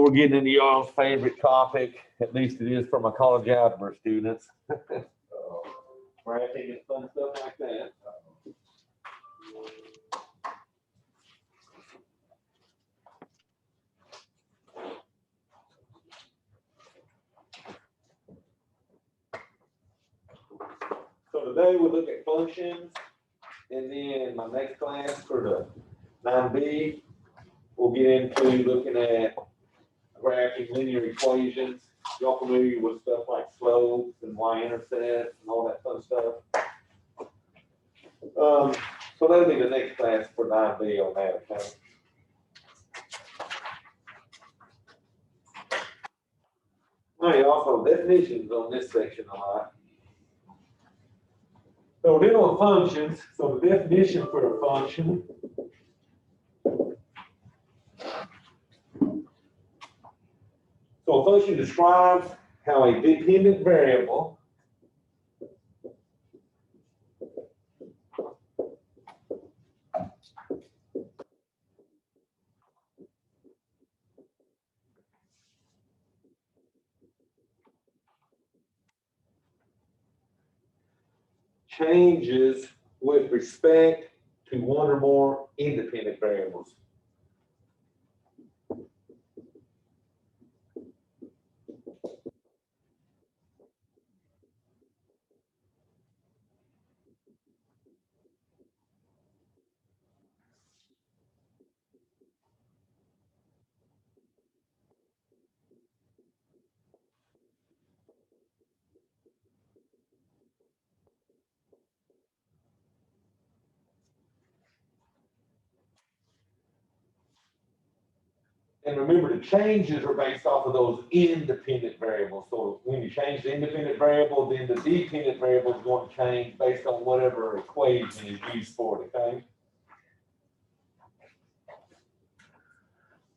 We're getting into y'all's favorite topic, at least it is for my college algebra students. Graphing and fun stuff like that. So today we'll look at functions, and then my next class for the 9B, we'll get into looking at graphing linear equations. Y'all familiar with stuff like slopes and y-intercepts and all that fun stuff? So that'll be the next class for 9B on that, okay? All right, also definitions on this section a lot. So we're dealing with functions. So the definition for a function So a function describes how a dependent variable changes with respect to one or more independent variables. And remember, the changes are based off of those independent variables. So when you change the independent variable, then the dependent variable is going to change based on whatever equation is used for it, okay?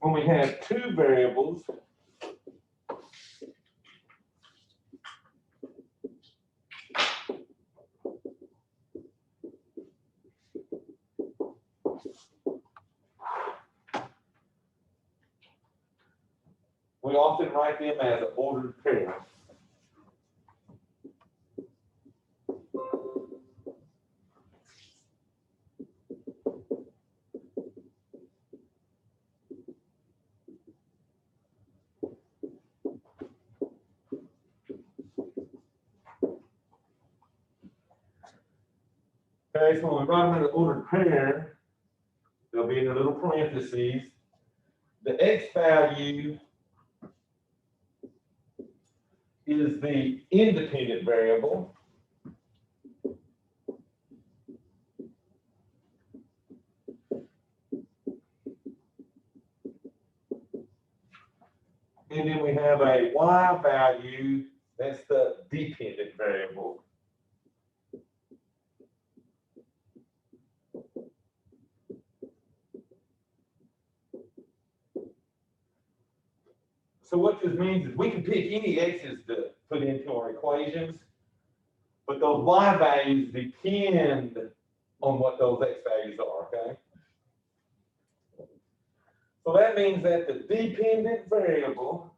When we have two variables, we often write them as an ordered pair. Okay, so when we write them in an ordered pair, they'll be in the little parentheses. The x value is the independent variable. And then we have a y value, that's the dependent variable. So what this means is we can pick any x's to put into our equations, but those y values depend on what those x values are, okay? So that means that the dependent variable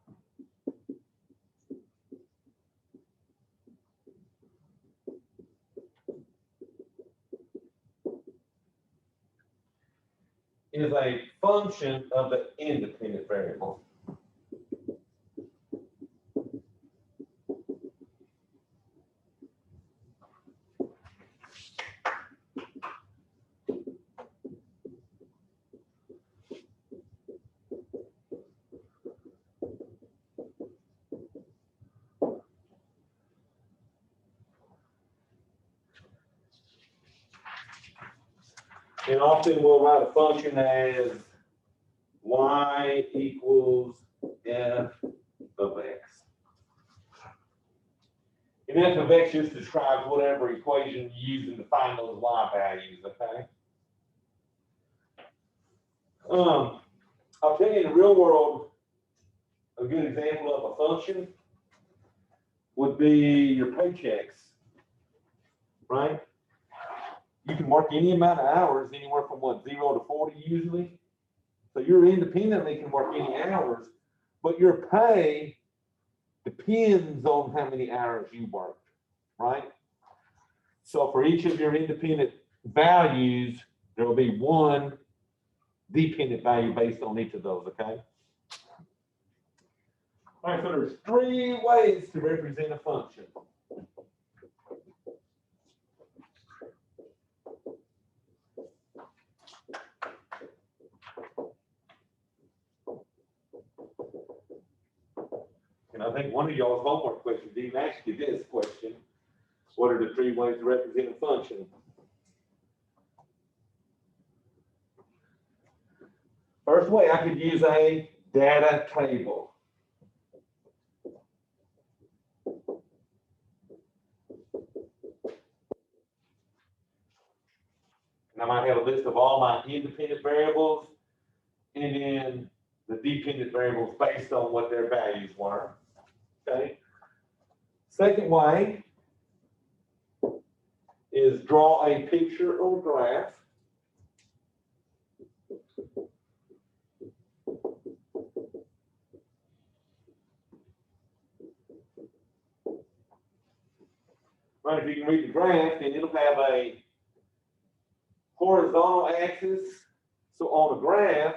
is a function of the independent variable. And often we'll write a function as y equals f of x. And f of x just describes whatever equation you're using to find those y values, okay? I'll tell you in the real world, a good example of a function would be your paychecks, right? You can work any amount of hours, anywhere from what, 0 to 40 usually. So you independently can work any hours, but your pay depends on how many hours you worked, right? So for each of your independent values, there will be one dependent value based on each of those, okay? All right, so there's three ways to represent a function. And I think one of y'all's homework questions even asked you this question. What are the three ways to represent a function? First way, I could use a data table. And I might have a list of all my independent variables and then the dependent variables based on what their values were. Okay. Second way is draw a picture or graph. Right, if you can read the graph, then it'll have a horizontal axis. So on a graph,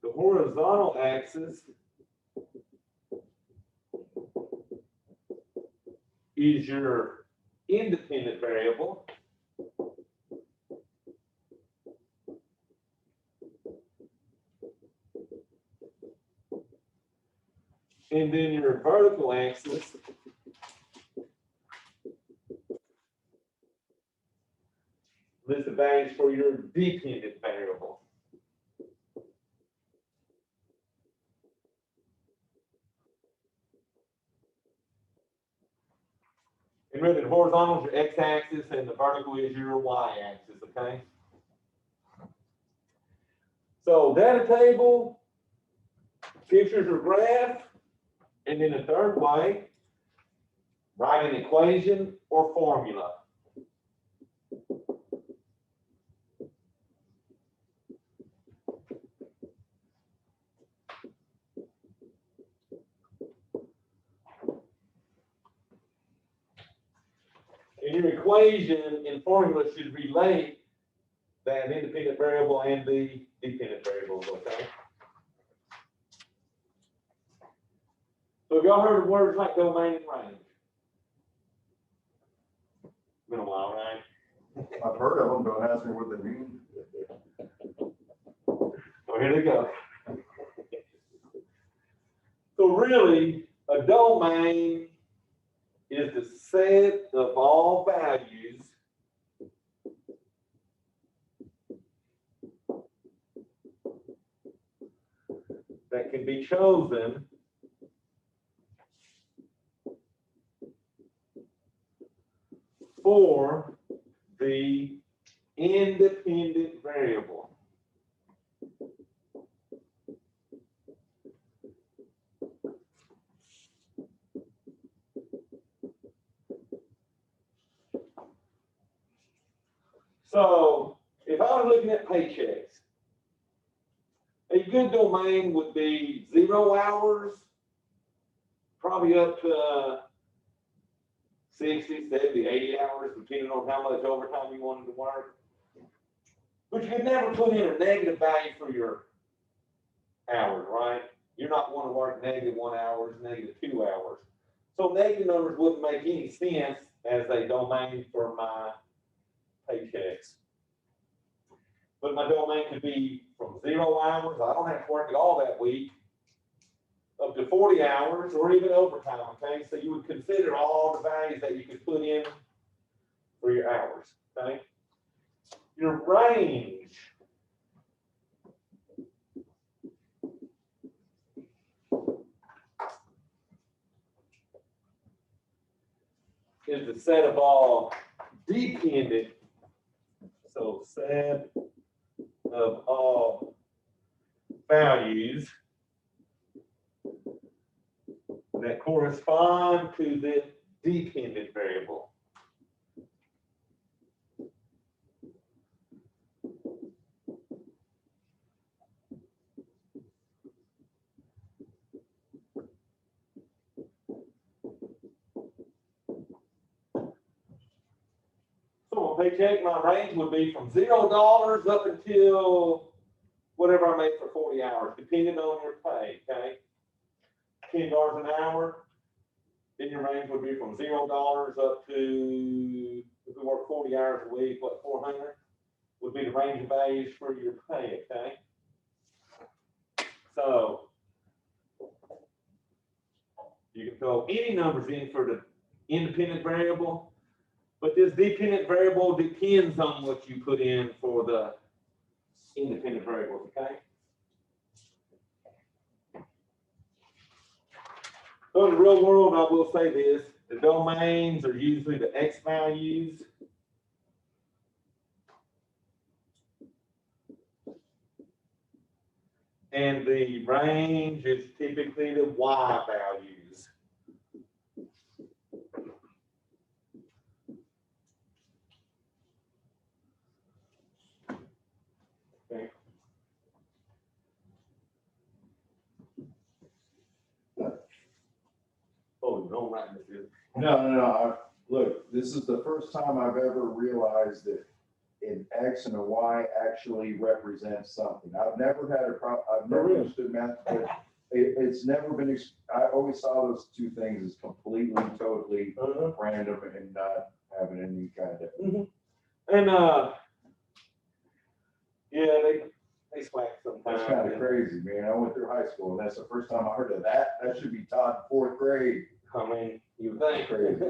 the horizontal axis is your independent variable. And then your vertical axis list the values for your dependent variable. And really, the horizontal is your x-axis and the vertical is your y-axis, okay? So data table, pictures or graph, and then the third way, write an equation or formula. And your equation and formula should relate that independent variable and the dependent variables, okay? So have y'all heard of words like domain and range? Been a while, right? I've heard of them, don't ask me what they mean. So here they go. So really, a domain is the set of all values that can be chosen for the independent variable. So if I was looking at paychecks, a good domain would be 0 hours, probably up to 60, 70, 80 hours, depending on how much overtime you wanted to work. But you could never put in a negative value for your hours, right? You're not going to work -1 hours, -2 hours. So negative numbers wouldn't make any sense as a domain for my paychecks. But my domain could be from 0 hours, I don't have to work at all that week, up to 40 hours or even overtime, okay? So you would consider all the values that you could put in for your hours, okay? Your range is the set of all dependent, so set of all values that correspond to the dependent variable. my paycheck, my range would be from $0 up until whatever I make for 40 hours, depending on your pay, okay? $10 an hour, then your range would be from $0 up to, if we work 40 hours a week, what, 400 would be the range of values for your pay, okay? So you can throw any numbers in for the independent variable, but this dependent variable depends on what you put in for the independent variables, okay? So in the real world, I will say this, the domains are usually the X values. And the range is typically the Y values. Okay. Oh, don't write this in. No. Look, this is the first time I've ever realized that an X and a Y actually represent something. I've never had a problem, I've never understood math, but it's never been, I always saw those two things as completely, totally random and not having any kind of. And yeah, they swag sometimes. That's kind of crazy, man. I went through high school and that's the first time I heard of that. That should be taught in 4th grade. I mean, you think. Crazy.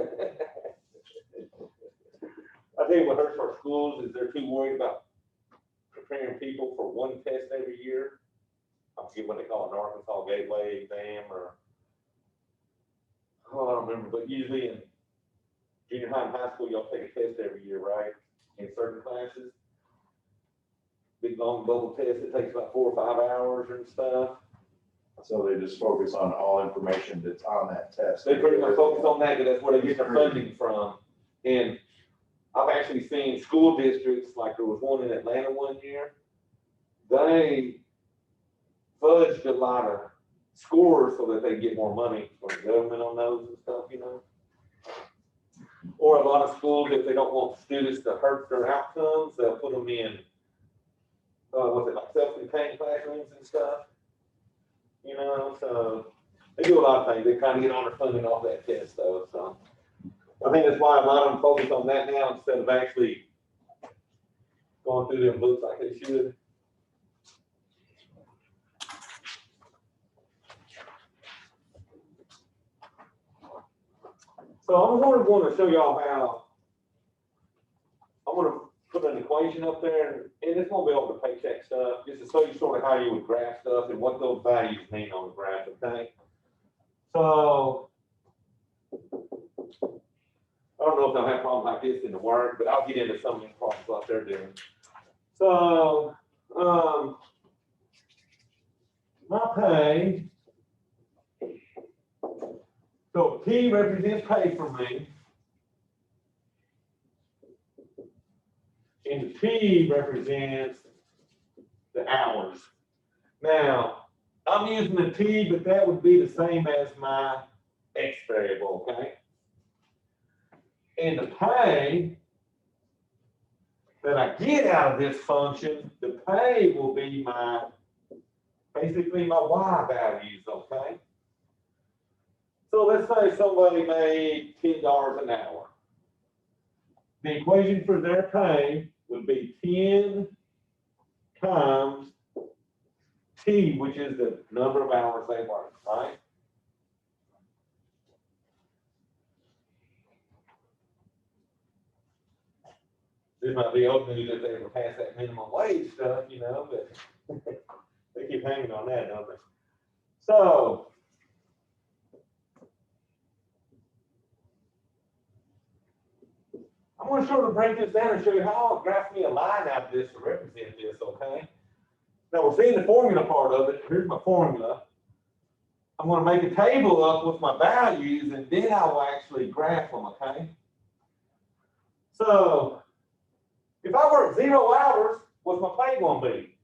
I tell you what hurts our schools is they're too worried about preparing people for one test every year. I forget what they call it, an Arkansas Gateway exam or, oh, I don't remember, but usually in junior high and high school, y'all take a test every year, right? In certain classes. Big long bubble test, it takes about 4 or 5 hours and stuff. So they just focus on all information that's on that test. They pretty much focus on that because that's where they get their funding from. And I've actually seen school districts, like there was one in Atlanta one year, they fudged a lot of scores so that they get more money from the government on those and stuff, you know. Or a lot of schools, if they don't want students to hurt their outcomes, they'll put them in, what's it, like self-contained classrooms and stuff. You know, so they do a lot of things. They kind of get on their funding off that test, though. So I think that's why a lot of them focus on that now instead of actually going through their books like they should. So I'm going to show y'all how I'm going to put an equation up there, and it's going to be over the paycheck stuff, just to show you sort of how you would graph stuff and what those values mean on the graph, okay? So I don't know if they'll have problems like this in the work, but I'll get into some of the problems like they're doing. So my pay, so P represents pay for me. And the T represents the hours. Now, I'm using the T, but that would be the same as my X variable, okay? And the pay that I get out of this function, the pay will be my, basically my Y values, okay? So let's say somebody made $10 an hour. The equation for their pay would be 10 times T, which is the number of hours they work, right? This might be old news if they ever pass that minimum wage stuff, you know, but they keep hanging on that, don't they? So I'm going to sort of break this down and show you how I'll graph me a line out of this to represent this, okay? Now we're seeing the formula part of it. Here's my formula. I'm going to make a table up with my values, and then I will actually graph them, okay? So if I work 0 hours, what's my pay going to be?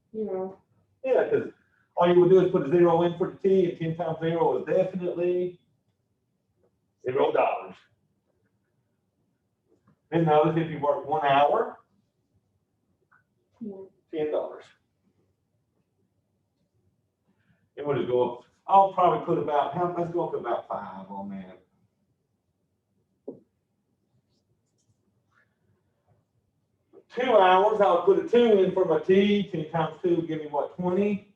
Yeah, because all you would do is put a 0 in for the T, and 10 times 0 is definitely $0. Then notice if you work 1 hour, $10. And we'll just go up. I'll probably put about, let's go up to about 5 on that. Two hours, I'll put a 2 in for my T. 10 times 2 will give me what, 20?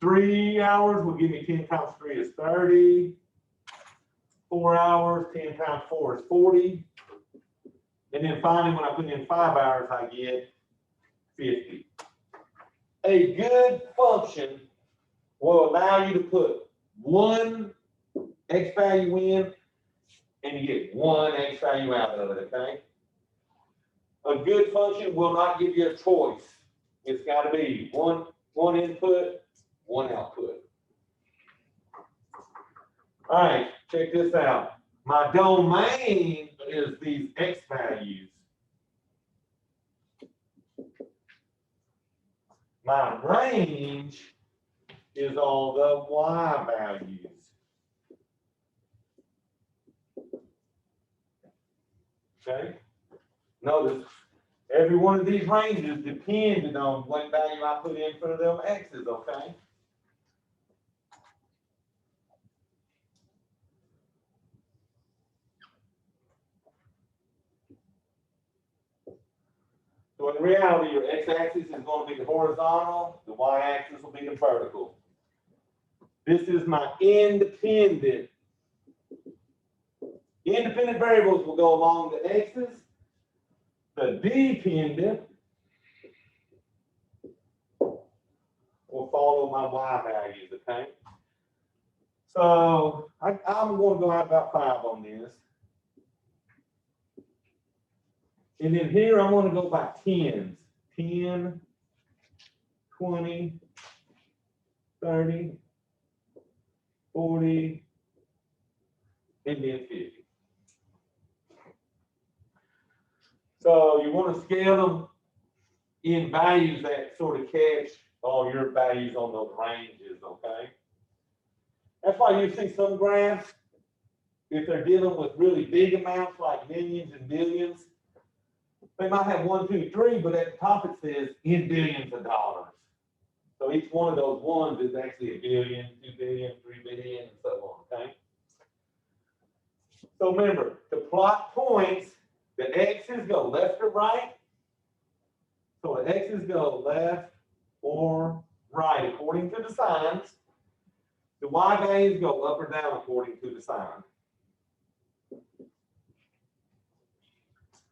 3 hours will give me 10 times 3 is 30. 4 hours, 10 times 4 is 40. And then finally, when I put in 5 hours, I get 50. A good function will allow you to put one X value in and you get one X value out of it, okay? A good function will not give you a choice. It's got to be one input, one output. All right, check this out. My domain is these X values. My range is all the Y values. Okay? Notice every one of these ranges depended on what value I put in for them X's, okay? So in reality, your X-axis is going to be the horizontal, the Y-axis will be the vertical. This is my independent. Independent variables will go along the X's. The dependent will follow my Y values, okay? So I'm going to go out about 5 on this. And then here I want to go by tens. 10, 20, 30, 40, and then 50. So you want to scale them in values that sort of catch all your values on those ranges, okay? That's why you see some graphs, if they're dealing with really big amounts like millions and billions, they might have 1, 2, 3, but at the top it says in billions of dollars. So each one of those ones is actually a billion, 2 billion, 3 billion, and so on, okay? So remember, to plot points, the X's go left or right. So the X's go left or right according to the signs. The Y values go up or down according to the sign.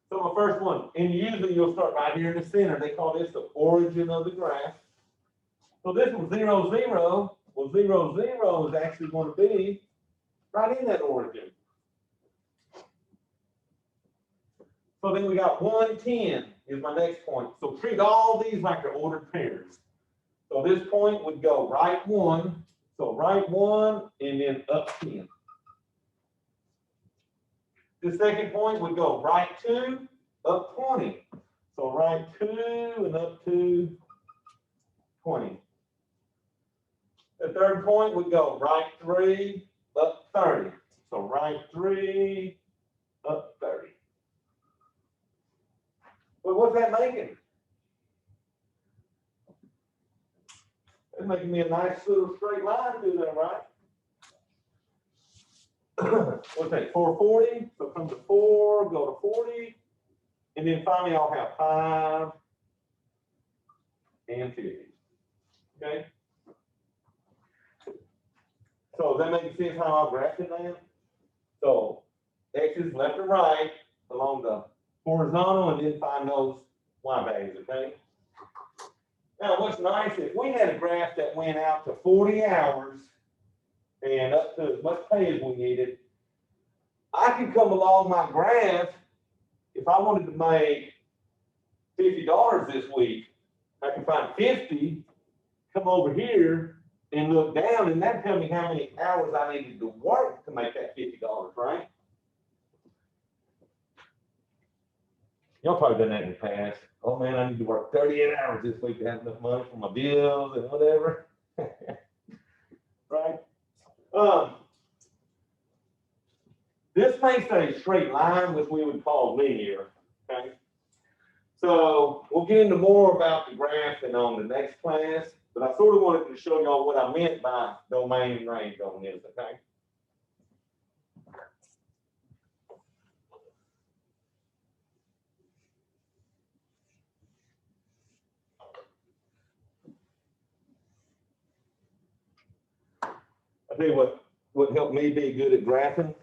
So my first one, and usually you'll start right here in the center. They call this the origin of the graph. So this one, 0, 0. Well, 0, 0 is actually going to be right in that origin. So then we got 1, 10 is my next point. So treat all these like they're ordered pairs. So this point would go right 1. So right 1 and then up 10. The second point would go right 2, up 20. So right 2 and up to 20. The third point would go right 3, up 30. So right 3, up 30. Well, what's that making? It's making me a nice little straight line through there, right? What's that, 440? So come to 4, go to 40. And then finally I'll have 5 and 50. Okay? So does that make sense how I'll graph it now? So X is left or right along the horizontal and then find those Y values, okay? Now what's nice, if we had a graph that went out to 40 hours and up to as much pay as we needed, I could come along my graph. If I wanted to make $50 this week, I can find 50, come over here and look down, and that tell me how many hours I needed to work to make that $50, right? Y'all probably done that in the past. Oh man, I need to work 38 hours this week to have enough money for my bills and whatever. Right? This may say straight line, which we would call linear, okay? So we'll get into more about the graphing on the next class, but I sort of wanted to show y'all what I meant by domain and range on this, okay? I tell you what helped me be good at graphing.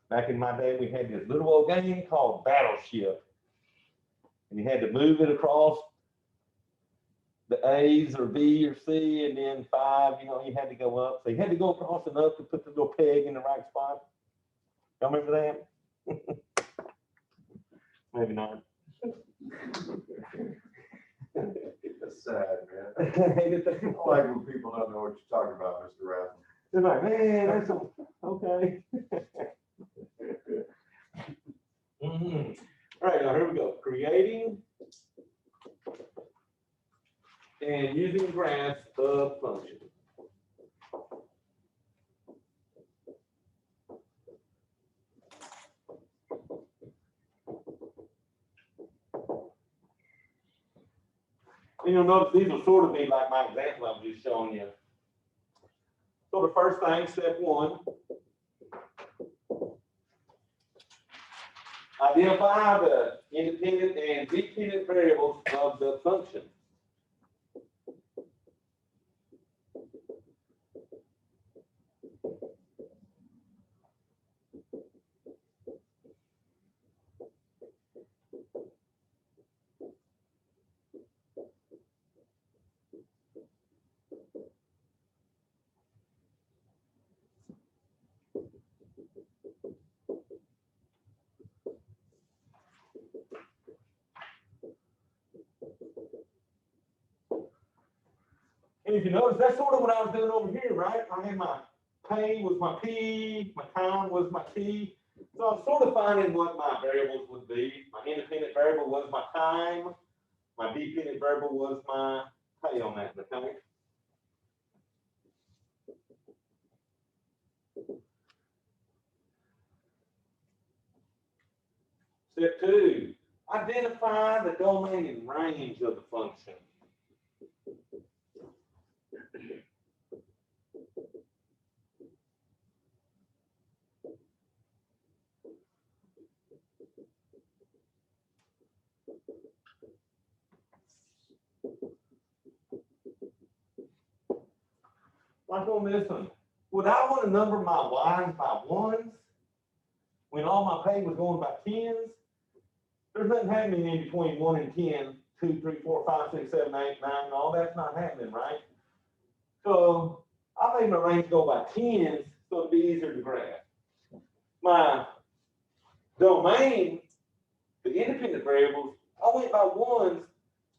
Back in my day, we had this little old game called Battleship. And you had to move it across the A's or B or C, and then 5, you had to go up. So you had to go across enough to put the little peg in the right spot. Y'all remember that? Maybe not. That's sad, man. I like when people don't know what you're talking about, Mr. Rathman. They're like, man, that's okay. All right, now here we go. Creating and using graphs of functions. And you'll notice these will sort of be like my example I'm just showing you. So the first thing, step 1, identify the independent and dependent variables of the function. And if you notice, that's sort of what I was doing over here, right? I had my pay was my P, my time was my T. So I'm sort of finding what my variables would be. My independent variable was my time. My dependent variable was my pay on that, okay? Step 2, identify the domain and range of the function. Like on this one, would I want to number my y's by 1s when all my pay was going by 10s? There's nothing happening in between 1 and 10, 2, 3, 4, 5, 6, 7, 8, 9, and all that's not happening, right? So I made my range go by 10s so it'd be easier to graph. My domain, the independent variables, I went by 1s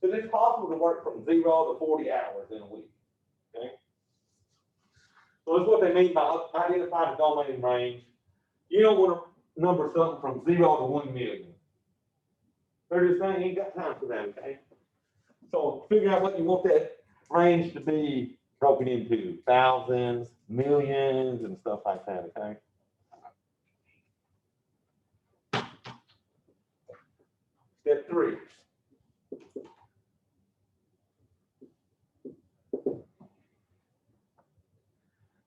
because it's possible to work from 0 to 40 hours in a week. Okay? So that's what they mean by identify the domain and range. You don't want to number something from 0 to 1 million. They're just saying you ain't got time for that, okay? So figure out what you want that range to be broken into, thousands, millions, and stuff like that, okay? Step 3.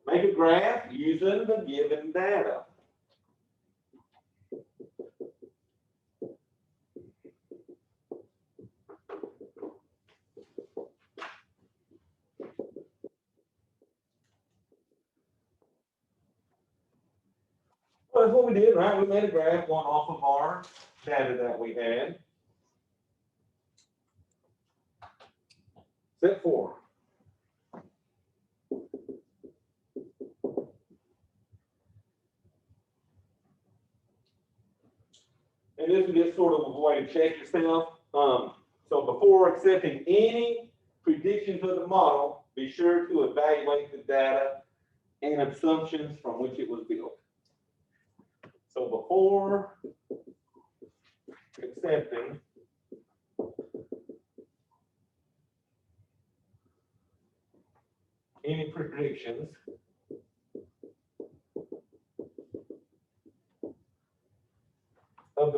Make a graph using the given data. Well, that's what we did, right? We made a graph going off of our data that we had. Step 4. And this is just sort of a way to check yourself. So before accepting any predictions of the model, be sure to evaluate the data and assumptions from which it was built. So before accepting any predictions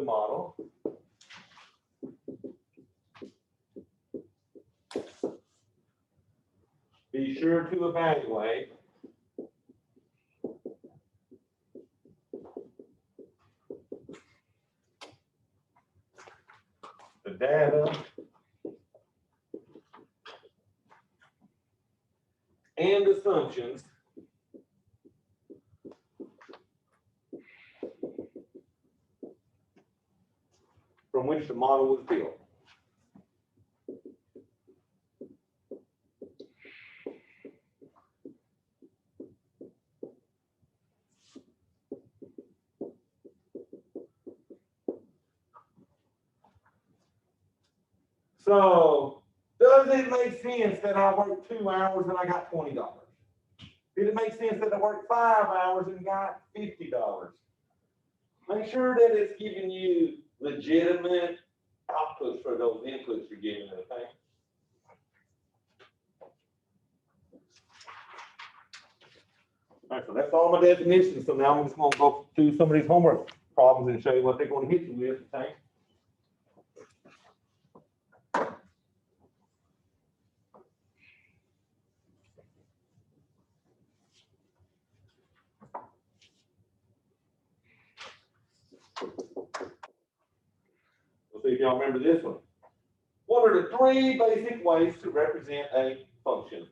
model. Be sure to evaluate the data and assumptions from which the model was built. So, does it make sense that I worked 2 hours and I got $20? Did it make sense that I worked 5 hours and got $50? Make sure that it's giving you legitimate outputs for those inputs you're giving it, okay? All right, so that's all my definitions. So now I'm just gonna go through some of these homework problems and show you what they're gonna hit you with, okay? We'll see if y'all remember this one. What are the 3 basic ways to represent a function?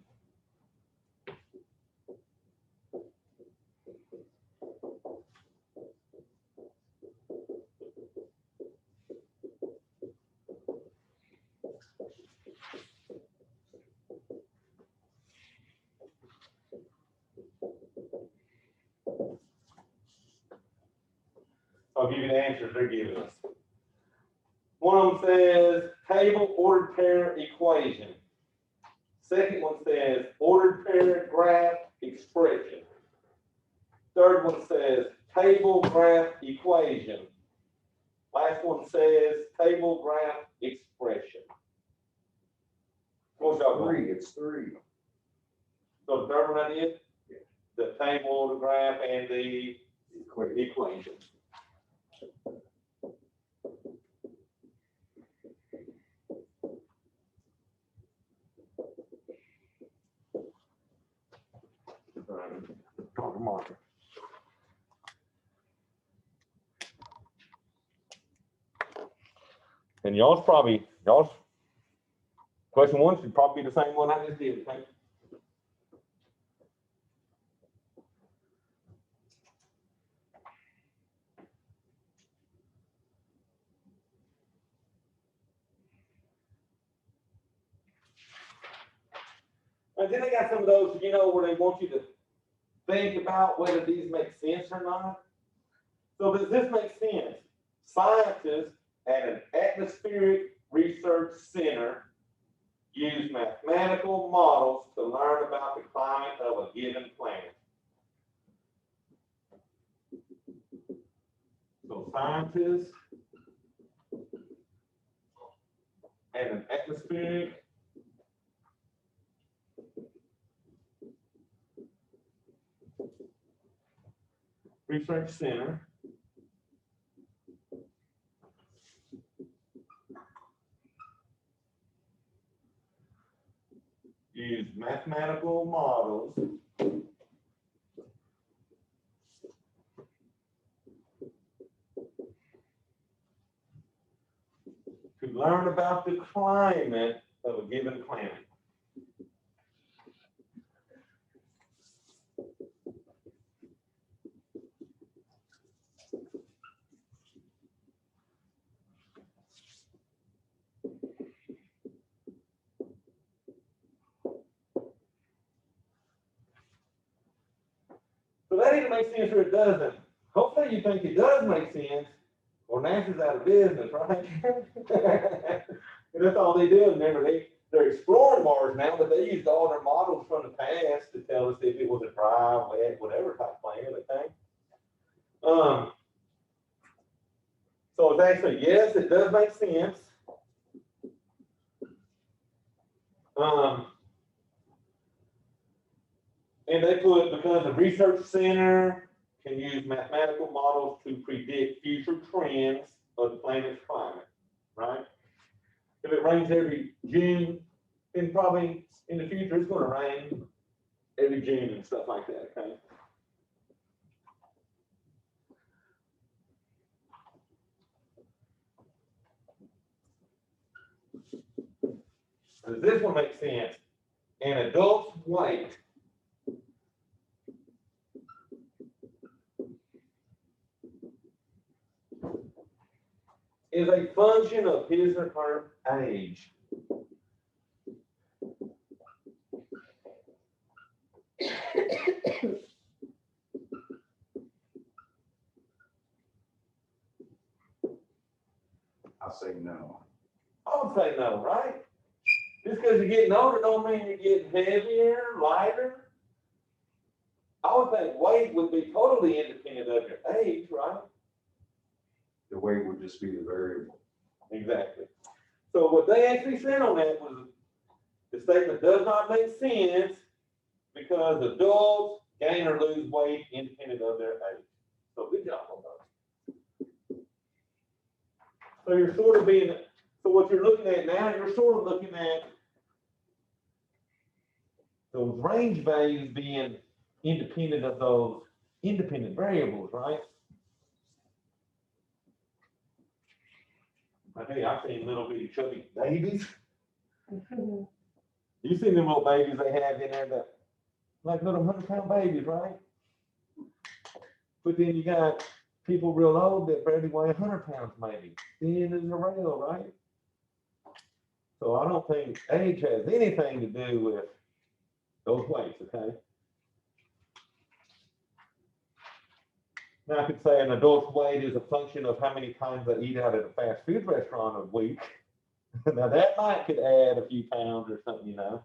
I'll give you the answers they're giving us. One of them says table ordered pair equation. Second one says ordered pair graph expression. Third one says table graph equation. Last one says table graph expression. What's y'all going? It's 3. So the third one I did? Yeah. The table, the graph, and the equation. Marker. And y'all's question 1 should probably be the same one I just did, okay? And then they got some of those, you know, where they want you to think about whether these make sense or not. So does this make sense? Scientists at an atmospheric research center use mathematical models to learn about the climate of a given planet. So scientists at an atmospheric research center use mathematical models to learn about the climate of a given planet. So that either makes sense or it doesn't. Hopefully you think it does make sense, or NASA's out of business, right? And that's all they do. Remember, they're exploring Mars now, but they used all their models from the past to tell us if it was a dry, wet, whatever type planet, okay? So it's actually, yes, it does make sense. And they put, because the research center can use mathematical models to predict future trends of the planet's climate, right? If it rains every June, then probably in the future it's going to rain every June and stuff like that, okay? Does this one make sense? An adult's weight is a function of his or her age. I say no. I would say no, right? Just because you're getting older don't mean you're getting heavier, lighter. I would think weight would be totally independent of your age, right? The weight would just be the variable. Exactly. So what they actually said on that was the statement does not make sense because adults gain or lose weight independent of their age. So good job on those. So you're sort of being, so what you're looking at now, you're sort of looking at those range values being independent of those independent variables, right? I tell you, I've seen little bitty chubby babies. You seen them little babies they have in there that, like little 100-pound babies, right? But then you got people real old that barely weigh 100 pounds maybe. Thin as a rail, right? So I don't think age has anything to do with those weights, okay? Now I could say an adult's weight is a function of how many times they eat out at a fast food restaurant a week. Now that might could add a few pounds or something, you know.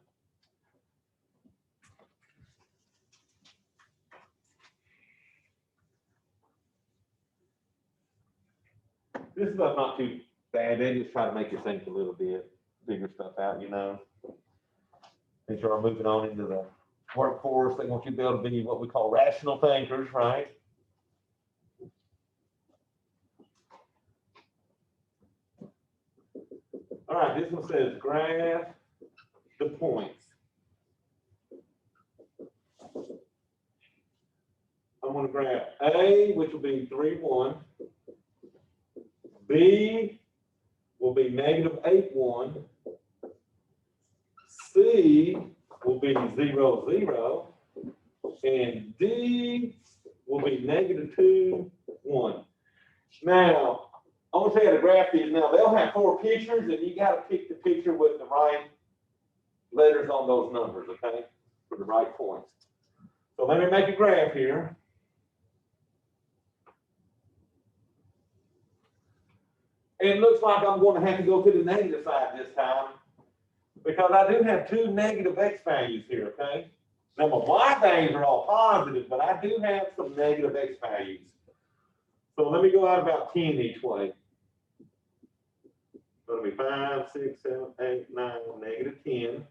This stuff's not too bad. They just try to make you think a little bit, figure stuff out, you know. As you're moving on into the workforce, they want you to be able to be what we call rational thinkers, right? All right, this one says graph the points. I'm going to graph A, which will be 3, 1. B will be -8, 1. C will be 0, 0. And D will be -2, 1. Now, I want to tell you how to graph these. Now, they'll have 4 pictures, and you got to pick the picture with the right letters on those numbers, okay, for the right points. So let me make a graph here. It looks like I'm going to have to go to the negative side this time because I do have 2 negative x values here, okay? Now, my y values are all positive, but I do have some negative x values. So let me go out about 10 each way. It'll be 5, 6, 7, 8, 9, -10.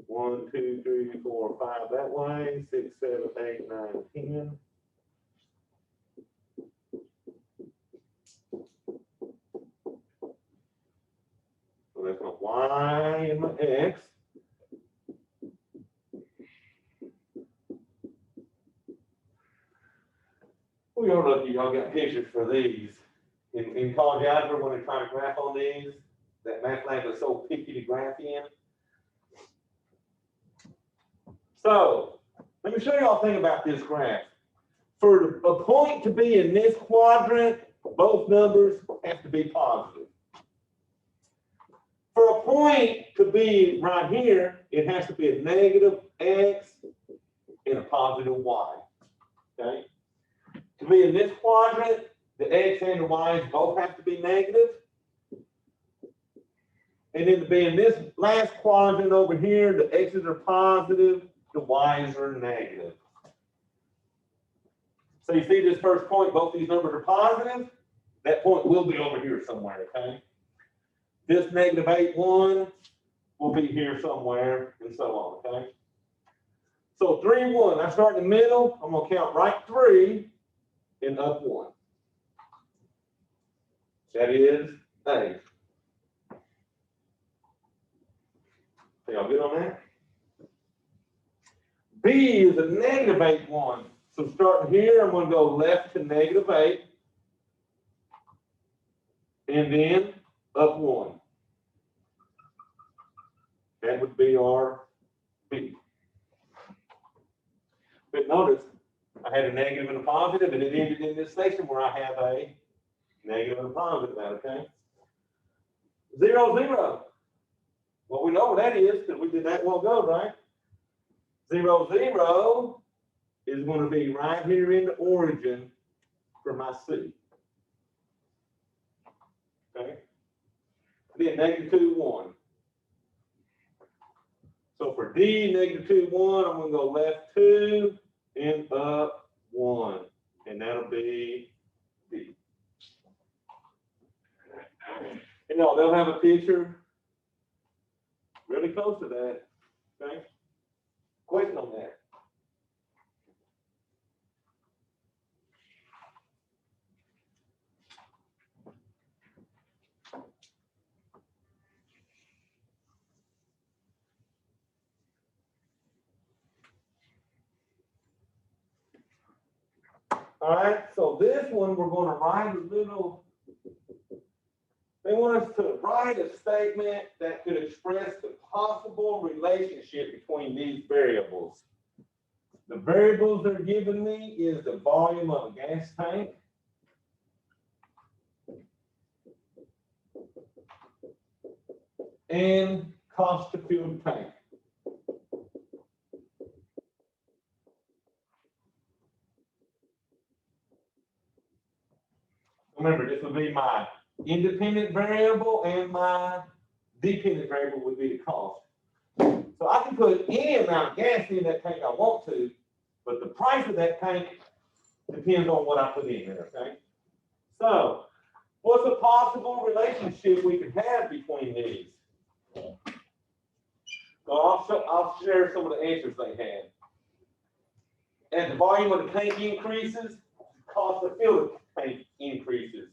1, 2, 3, 4, 5 that way. 6, 7, 8, 9, 10. So that's my y and my x. We are lucky y'all got pictures for these. In college algebra, when they're trying to graph on these, that math lab is so picky to graph in. So, let me show you all a thing about this graph. For a point to be in this quadrant, both numbers have to be positive. For a point to be right here, it has to be a negative x and a positive y. Okay? To be in this quadrant, the x and the y's both have to be negative. And then to be in this last quadrant over here, the x's are positive, the y's are negative. So you see this first point, both these numbers are positive. That point will be over here somewhere, okay? This -8, 1 will be here somewhere, and so on, okay? So 3, 1, I start in the middle. I'm going to count right 3 and up 1. That is A. So y'all good on that? B is a negative 8, 1. So starting here, I'm going to go left to negative 8. And then up 1. That would be our B. But notice, I had a negative and a positive, and it ended in this section where I have a negative and a positive, okay? 0, 0. Well, we know what that is because we did that a while ago, right? 0, 0 is going to be right here in the origin for my C. Okay? Then negative 2, 1. So for D, negative 2, 1, I'm going to go left 2 and up 1. And that'll be D. You know, they'll have a picture really close to that. Okay? Question on that. All right, so this one we're going to write a little. They want us to write a statement that could express the possible relationship between these variables. The variables they're giving me is the volume of a gas tank, and cost to fill the tank. Remember, this would be my independent variable, and my dependent variable would be the cost. So I can put any amount of gas in that tank I want to, but the price of that tank depends on what I put in there, okay? So, what's a possible relationship we could have between these? Well, I'll share some of the answers they had. As the volume of the tank increases, the cost to fill the tank increases.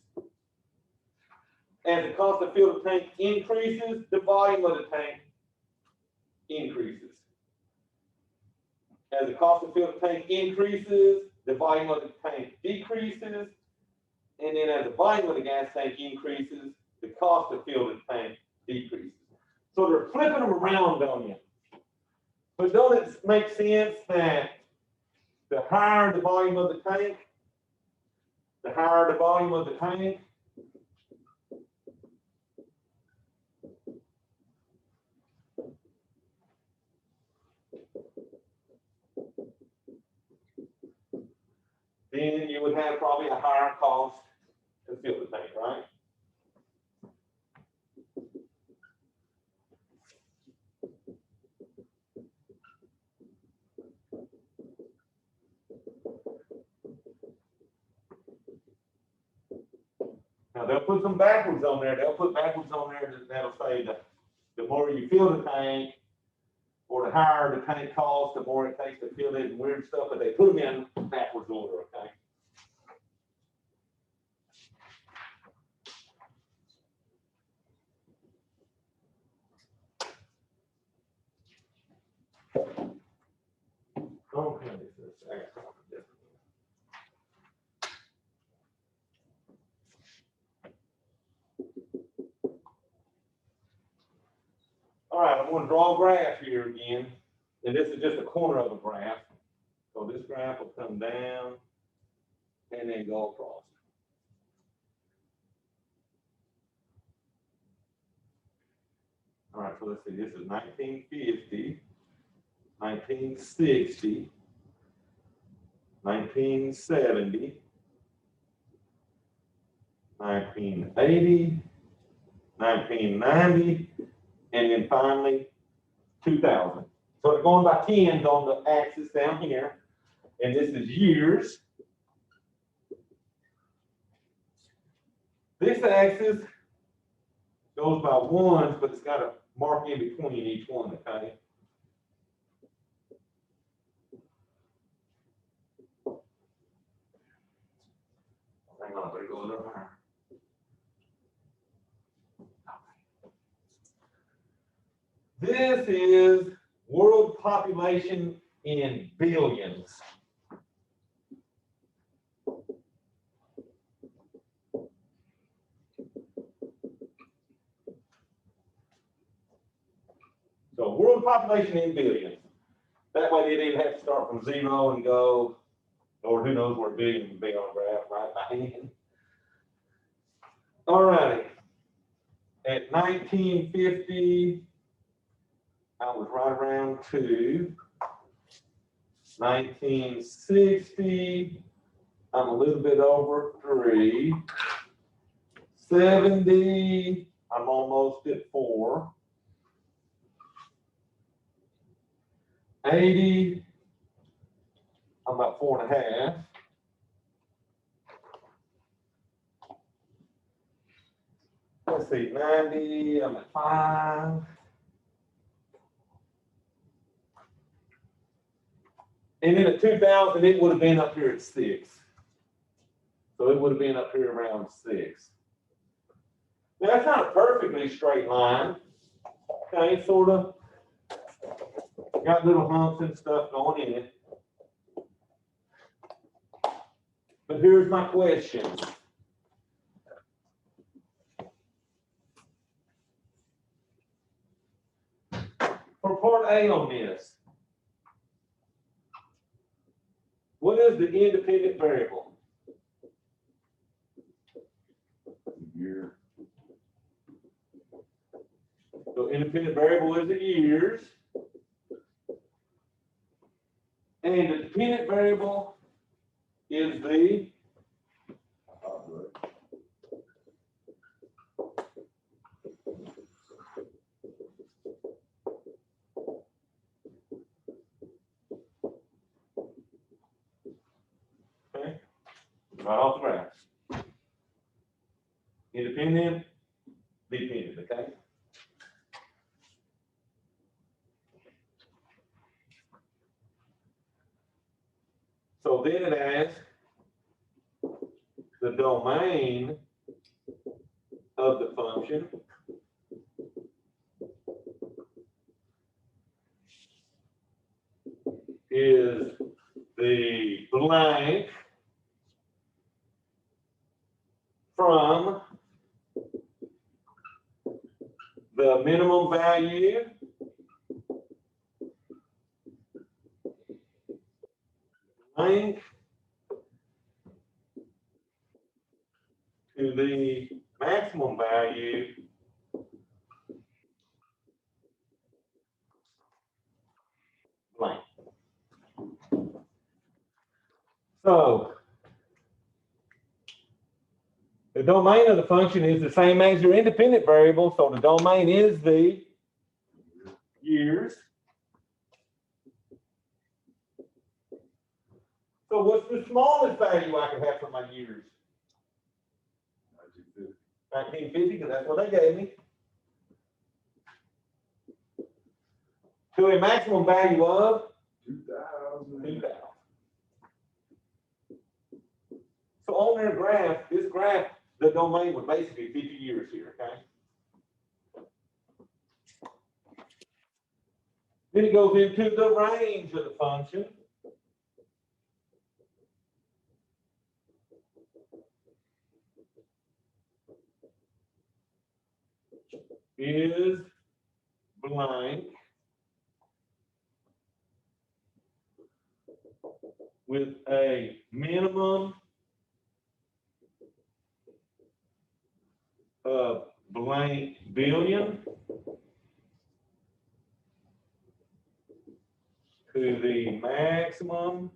As the cost to fill the tank increases, the volume of the tank increases. As the cost to fill the tank increases, the volume of the tank decreases. And then as the volume of the gas tank increases, the cost to fill the tank decreases. So they're flipping them around, don't you? But don't it make sense that the higher the volume of the tank, the higher the volume of the tank, then you would have probably a higher cost to fill the tank, right? Now they'll put some backwards on there. They'll put backwards on there that'll say that the more you fill the tank, or the higher the tank costs, the more it takes to fill it and weird stuff, but they put them in backwards order, okay? Okay, all right, I'm going to draw a graph here again, and this is just a corner of a graph. So this graph will come down and then go across. All right, so let's see, this is 1950, 1960, 1970, 1980, 1990, and then finally 2000. So they're going by tens on the axis down here, and this is years. This axis goes by ones, but it's got a mark in between each one, okay? Hang on, I better go a little higher. This is world population in billions. So world population in billions. That way they didn't have to start from zero and go, or who knows where billion would be on a graph right by hand. All right. At 1950, I was right around 2. 1960, I'm a little bit over 3. 70, I'm almost at 4. 80, I'm about 4.5. Let's see, 90, I'm at 5. And then at 2000, it would have been up here at 6. So it would have been up here around 6. Now, that's not a perfectly straight line. Okay, sort of. Got little humps and stuff going in it. But here's my question. For part A on this, what is the independent variable? Year. So independent variable is the years. And the dependent variable is the okay, right off the graph. Independent, dependent, okay? So then it asks the domain of the function is the blank from the minimum value blank to the maximum value blank. So the domain of the function is the same as your independent variable, so the domain is the years. So what's the smallest value I can have for my years? 1950, because that's what they gave me. To a maximum value of 2000. So on their graph, this graph, the domain was basically 50 years here, okay? Then it goes into the range of the function. Is blank with a minimum of blank billion to the maximum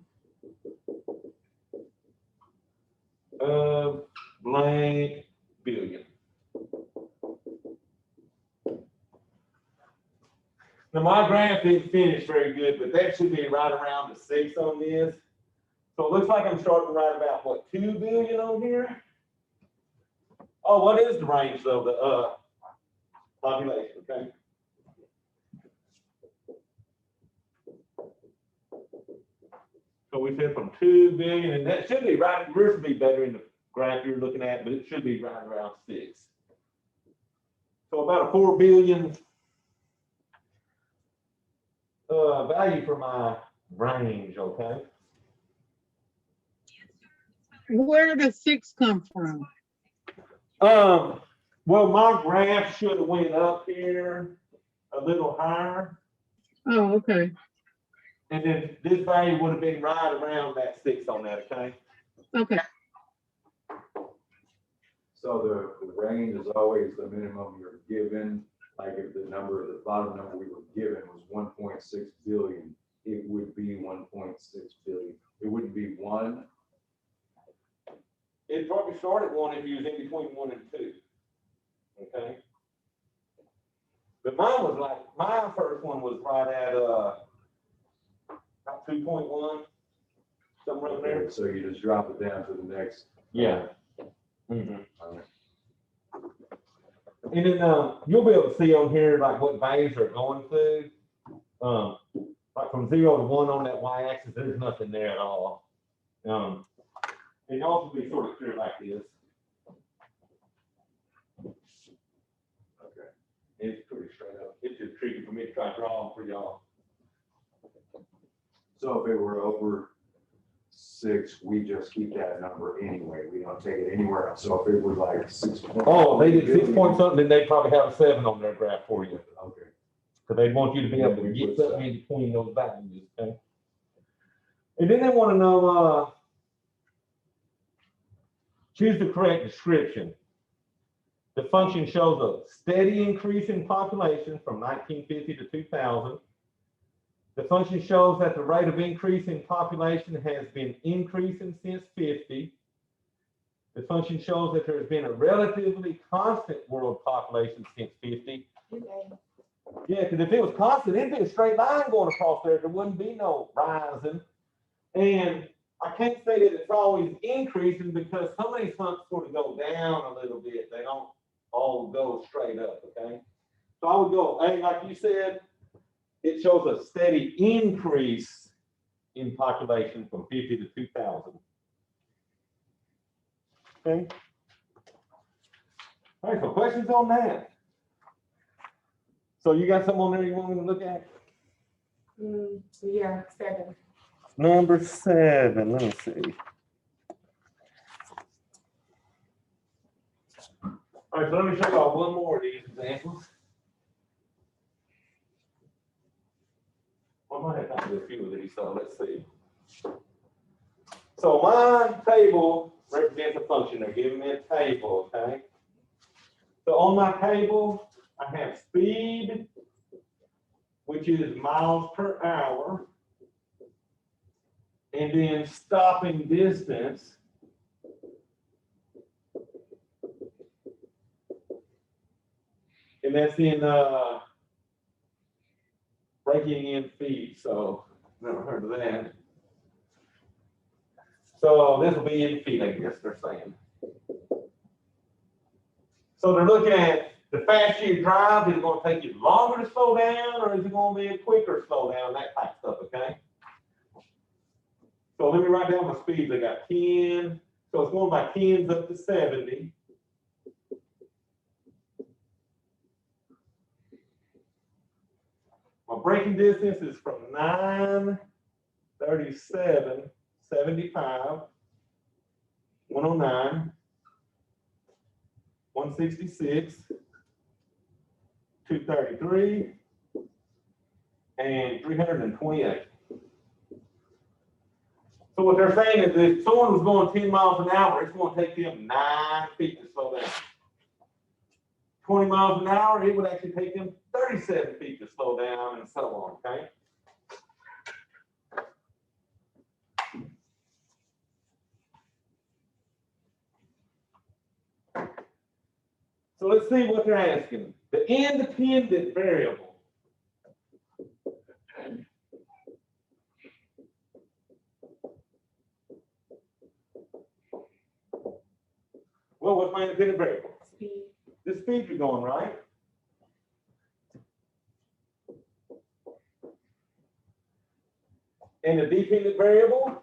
of blank billion. Now my graph didn't finish very good, but that should be right around the 6 on this. So it looks like I'm starting right about what, 2 billion on here? Oh, what is the range though? The population, okay? So we said from 2 billion, and that should be right, yours should be better in the graph you're looking at, but it should be right around 6. So about a 4 billion value for my range, okay? Where did 6 come from? Well, my graph should have went up here a little higher, Oh, okay. and then this value would have been right around that 6 on that, okay? Okay. So the range is always the minimum you're given, like if the number, the bottom number we were given was 1.6 billion, it would be 1.6 billion. It wouldn't be 1. It'd probably start at 1 if you was in between 1 and 2, okay? But mine was like, my first one was right at, about 2.1, somewhere around there. So you just drop it down to the next. Yeah. Mhm. And then, you'll be able to see on here, like, what values are going through. Like from 0 to 1 on that y-axis, there's nothing there at all. It also be sort of clear like this. Okay. It's pretty straight up. It's just tricky for me to try to draw them for y'all. So if it were over 6, we just keep that number anyway. We don't take it anywhere else. So if it was like 6. Oh, they did 6 point something, then they'd probably have a 7 on their graph for you. Okay. Because they want you to be able to get something in between those values, okay? And then they want to know, choose the correct description. The function shows a steady increase in population from 1950 to 2000. The function shows that the rate of increase in population has been increasing since 50. The function shows that there has been a relatively constant world population since 50. Yeah, because if it was constant, it'd be a straight line going across there. There wouldn't be no rising. And I can't say that it's always increasing because some of these hunts sort of go down a little bit. They don't all go straight up, okay? So I would go, hey, like you said, it shows a steady increase in population from 50 to 2000. Okay? All right, so questions on that? So you got something on there you want me to look at? Yeah, 7. Number 7, let me see. All right, so let me show y'all one more of these examples. I might have to do a few of these, so let's see. So my table represents a function. They're giving me a table, okay? So on my table, I have speed, which is miles per hour, and then stopping distance, and that's in breaking in feet, so never heard of that. So this will be in feet, I guess they're saying. So they're looking at the faster you drive, is it going to take you longer to slow down, or is it going to be a quicker slow down, that type of stuff, okay? So let me write down my speeds. I got 10, so it's going by 10s up to 70. My braking distance is from 937, 75, 109, 166, 233, and 328. So what they're saying is if someone was going 10 miles an hour, it's going to take them 9 feet to slow down. 20 miles an hour, it would actually take them 37 feet to slow down, and so on, okay? So let's see what they're asking. The independent variable. Well, what's my independent variable? Speed. The speed you're going, right? And the dependent variable?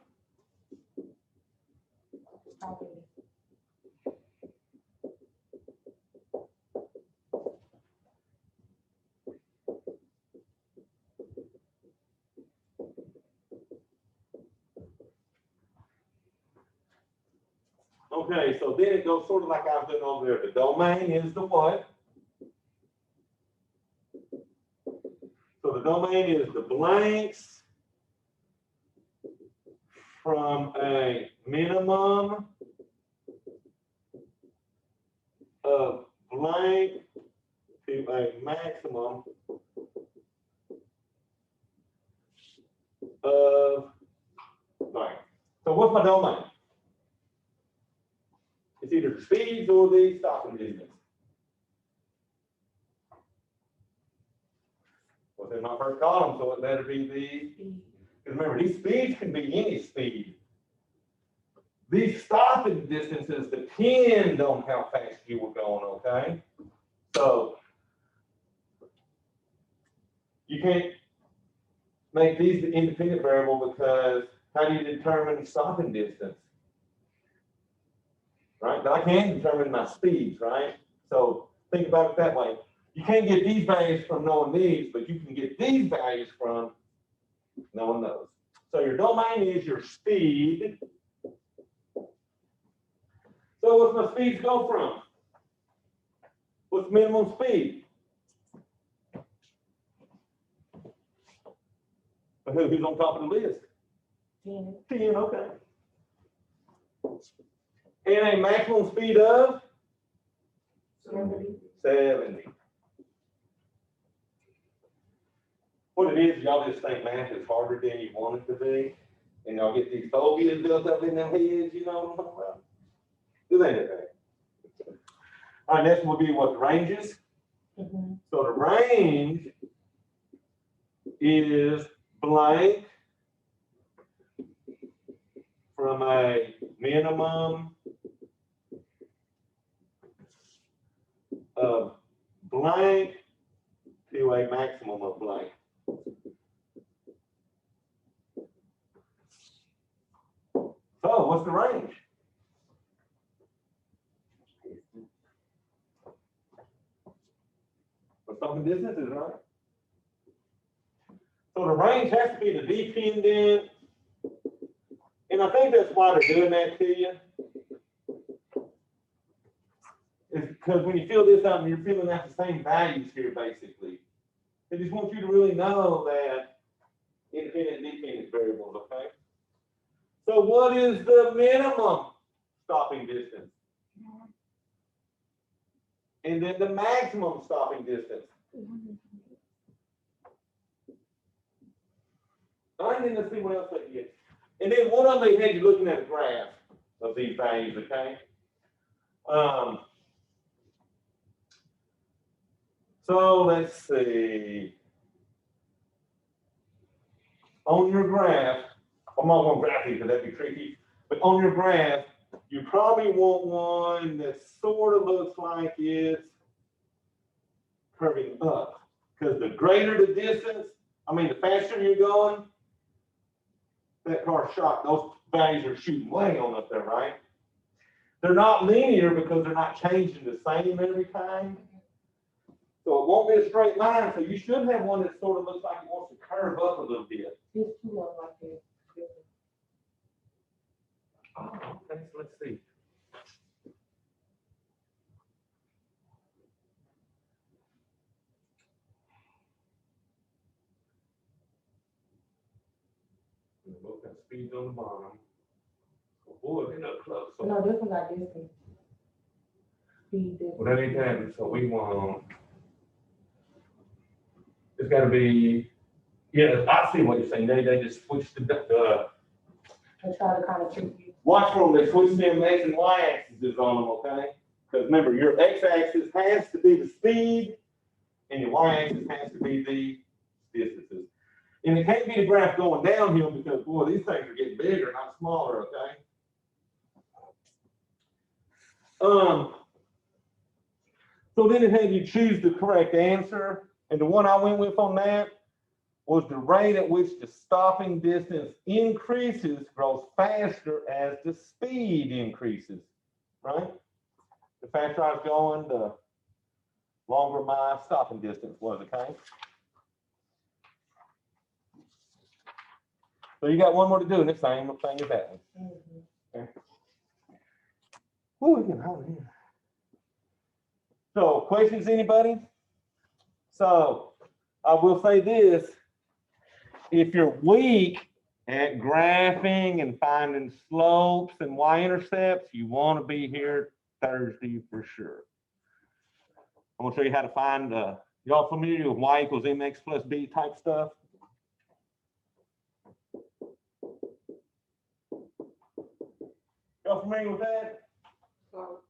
Okay, so then it goes sort of like I was doing over there. The domain is the what? So the domain is the blanks from a minimum of blank to a maximum of blank. So what's my domain? It's either the speeds or the stopping distance. What's in my first column, so it better be the, because remember, these speeds can be any speed. These stopping distances depend on how fast you were going, okay? So you can't make these the independent variable because how do you determine stopping distance? Right, but I can determine my speeds, right? So think about it that way. You can't get these values from knowing these, but you can get these values from knowing those. So your domain is your speed. So what's my speeds go from? What's minimum speed? Who's on top of the list? 10. 10, okay. And a maximum speed of 70. 70. What it is, y'all just think math is harder than you want it to be, and y'all get these phobias built up in their heads, you know what I'm talking about? This ain't it. All right, next will be what the range is. Mhm. So the range is blank from a minimum of blank to a maximum of blank. So what's the range? What's stopping distance is right. So the range has to be the dependent, and I think that's why they're doing that to you. Is because when you fill this out, you're filling out the same values here, basically. They just want you to really know that independent and dependent variables, okay? So what is the minimum stopping distance? And then the maximum stopping distance. All right, then let's see what else they get. And then one of them, they had you looking at a graph of these values, okay? So let's see. On your graph, I'm not going to graph it because that'd be tricky, but on your graph, you probably want one that sort of looks like it's curving up. Because the greater the distance, I mean, the faster you're going, that car's shot, those values are shooting way on up there, right? They're not linear because they're not changing the same every time. So it won't be a straight line. So you should have one that sort of looks like it wants to curve up a little bit. There's two of them like this. Oh, okay, so let's see. Both got speeds on the bottom. Oh, boy, they're not close. So, No, this one got this one. Speed this. well, that ain't happening. So we want. It's got to be. Yeah, I see what you're saying. They just switched the. I try to kind of trick you. Watch for them. They switched them X and Y axes on them, okay? Because remember, your X axis has to be the speed, and your Y axis has to be the distances. And it can't be the graph going downhill because, boy, these things are getting bigger, not smaller, okay? So then it had you choose the correct answer, and the one I went with on that was the rate at which the stopping distance increases grows faster as the speed increases, right? The faster I was going, the longer my stopping distance was, okay? So you got one more to do, and the same thing as that one. Mhm. Okay. Ooh, it's getting hot in here. So, questions, anybody? So, I will say this. If you're weak at graphing and finding slopes and y-intercepts, you want to be here Thursday for sure. I'm gonna show you how to find, y'all familiar with y equals mx plus b type stuff? Y'all familiar with that? So,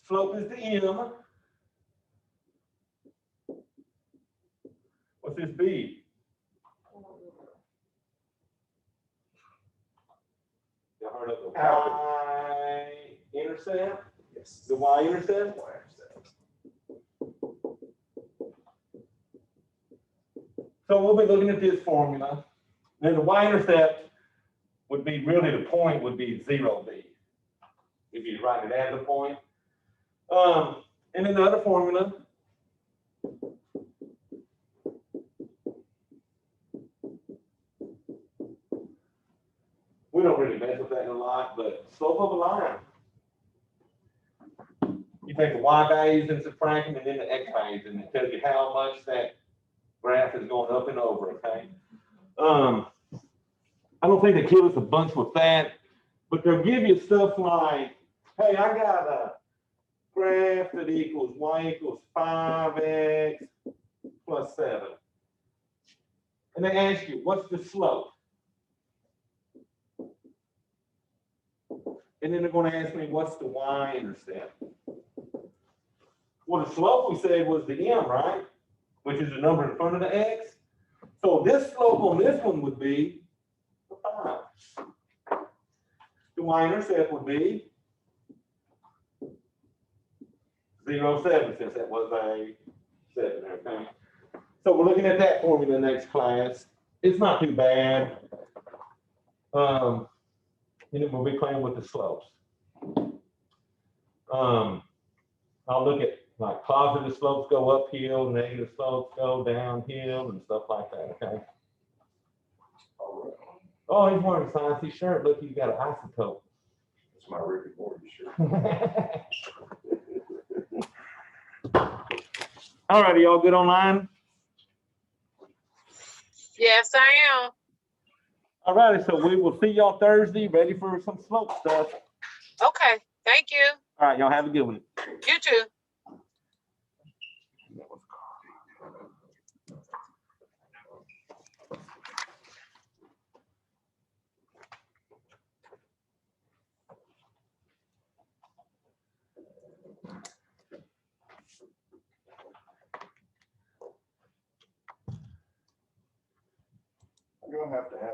Slope is the m. What's this b? Y'all heard of the y-intercept? Yes. The y-intercept? So we'll be looking at this formula. Then the y-intercept would be, really the point would be 0b. If you write it as a point. And then the other formula, we don't really mess with that a lot, but slope of a line. You take the y values and subtract them, and then the x values, and it tells you how much that graph is going up and over, okay? I don't think they kill us a bunch with that, but they'll give you stuff like, hey, I got a graph that equals y equals 5x plus 7. And they ask you, what's the slope? And then they're going to ask me, what's the y-intercept? Well, the slope we said was the m, right? Which is the number in front of the x. So this slope on this one would be 5. The y-intercept would be 0.7, since that was a 7, okay? So we're looking at that formula next class. It's not too bad. And then we'll be playing with the slopes. I'll look at like positive slopes go uphill, negative slopes go downhill, and stuff like that, okay? Oh, he's wearing a sciencey shirt. Look, he's got an isotope. It's my Rick and Morty shirt. All righty, y'all good online? Yes, I am. All righty, so we will see y'all Thursday, ready for some slope stuff. Okay, thank you. All right, y'all have a good one. You too. You're gonna have to have